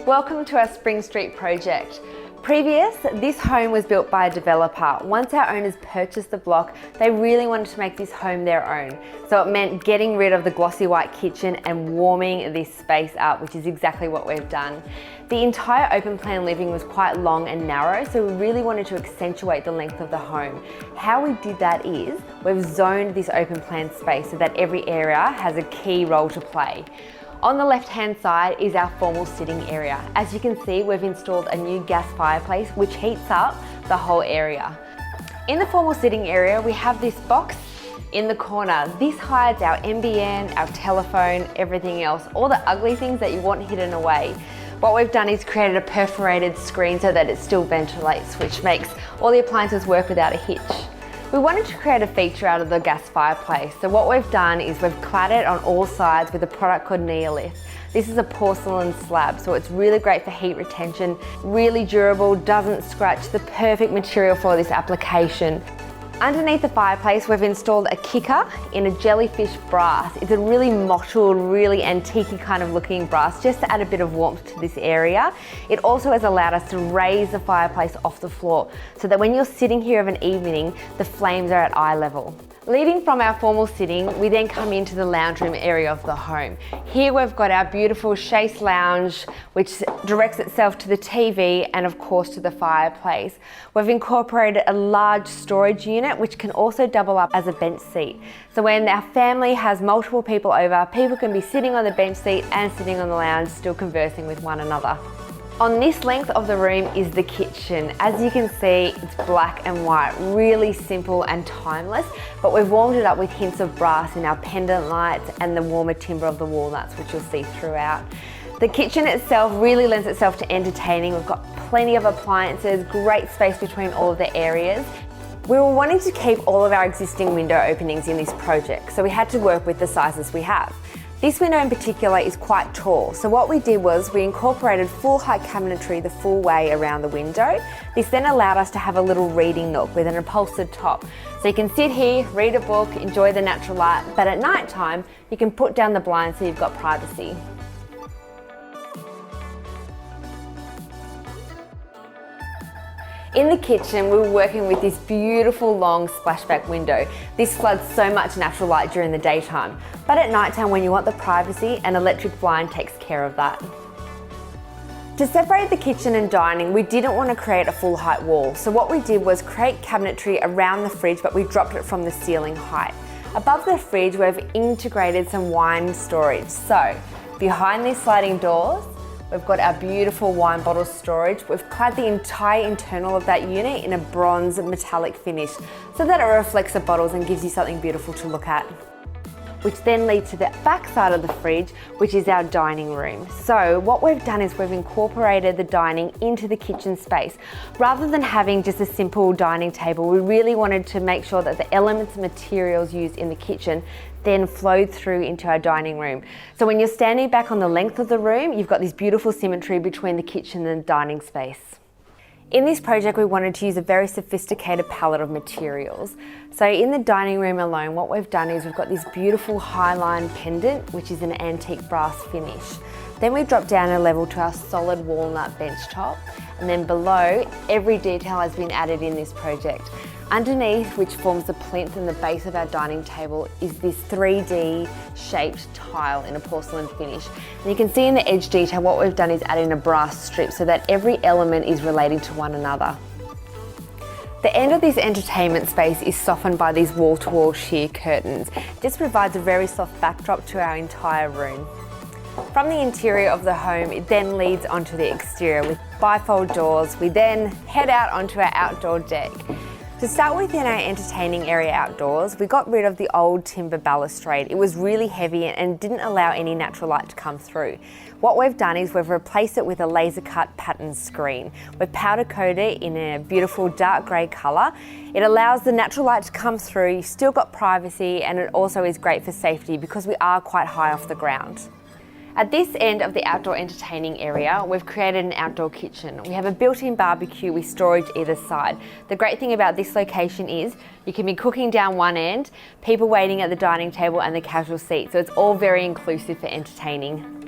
Welcome to our Spring Street project. This home was built by a developer. Once our owners purchased the block, they really wanted to make this home their own. So it meant getting rid of the glossy white kitchen and warming this space up, which is exactly what we've done. The entire open plan living was quite long and narrow, so we really wanted to accentuate the length of the home. How we did that is, we've zoned this open plan space so that every area has a key role to play. On the left-hand side is our formal sitting area. As you can see, we've installed a new gas fireplace which heats up the whole area. In the formal sitting area, we have this box in the corner. This hides our NBN, our telephone, everything else, all the ugly things that you want hidden away. What we've done is created a perforated screen so that it still ventilates, which makes all the appliances work without a hitch. We wanted to create a feature out of the gas fireplace, so what we've done is we've clad it on all sides with a product called Neolith. This is a porcelain slab, so it's really great for heat retention, really durable, doesn't scratch, the perfect material for this application. Underneath the fireplace, we've installed a kicker in a jellyfish brass. It's a really mottled, really antique kind of looking brass, just to add a bit of warmth to this area. It also has allowed us to raise the fireplace off the floor, so that when you're sitting here of an evening, the flames are at eye level. Leading from our formal sitting, we then come into the lounge room area of the home. Here we've got our beautiful chaise lounge, which directs itself to the TV and of course to the fireplace. We've incorporated a large storage unit, which can also double up as a bench seat. So when our family has multiple people over, people can be sitting on the bench seat and sitting on the lounge, still conversing with one another. On this length of the room is the kitchen. As you can see, it's black and white, really simple and timeless, but we've warmed it up with hints of brass in our pendant lights and the warmer timber of the walnuts, which you'll see throughout. The kitchen itself really lends itself to entertaining. We've got plenty of appliances, great space between all of the areas. We were wanting to keep all of our existing window openings in this project, so we had to work with the sizes we have. This window in particular is quite tall, so what we did was we incorporated full height cabinetry the full way around the window. This then allowed us to have a little reading nook with an upholstered top. So you can sit here, read a book, enjoy the natural light, but at night time you can put down the blinds so you've got privacy. In the kitchen, we were working with this beautiful long splashback window. This floods so much natural light during the daytime, but at nighttime when you want the privacy, an electric blind takes care of that. To separate the kitchen and dining, we didn't want to create a full height wall, so what we did was create cabinetry around the fridge, but we dropped it from the ceiling height. Above the fridge, we've integrated some wine storage. So, behind these sliding doors, we've got our beautiful wine bottle storage. We've clad the entire internal of that unit in a bronze metallic finish so that it reflects the bottles and gives you something beautiful to look at. Which then leads to the back side of the fridge, which is our dining room. So what we've done is we've incorporated the dining into the kitchen space. Rather than having just a simple dining table, we really wanted to make sure that the elements and materials used in the kitchen then flowed through into our dining room. So when you're standing back on the length of the room, you've got this beautiful symmetry between the kitchen and the dining space. In this project, we wanted to use a very sophisticated palette of materials. So in the dining room alone, what we've done is we've got this beautiful Highline pendant, which is an antique brass finish. Then we drop down a level to our solid walnut bench top, and then below, every detail has been added in this project. Underneath, which forms the plinth and the base of our dining table, is this 3D shaped tile in a porcelain finish. And you can see in the edge detail what we've done is add in a brass strip so that every element is relating to one another. The end of this entertainment space is softened by these wall-to-wall sheer curtains. This provides a very soft backdrop to our entire room. From the interior of the home, it then leads onto the exterior with bifold doors. We then head out onto our outdoor deck. To start with, in our entertaining area outdoors, we got rid of the old timber balustrade. It was really heavy and didn't allow any natural light to come through. What we've done is we've replaced it with a laser cut pattern screen. We've powder coated it in a beautiful dark grey colour. It allows the natural light to come through, you've still got privacy, and it also is great for safety because we are quite high off the ground. At this end of the outdoor entertaining area, we've created an outdoor kitchen. We have a built-in barbecue with storage either side. The great thing about this location is you can be cooking down one end, people waiting at the dining table and the casual seat, so it's all very inclusive for entertaining.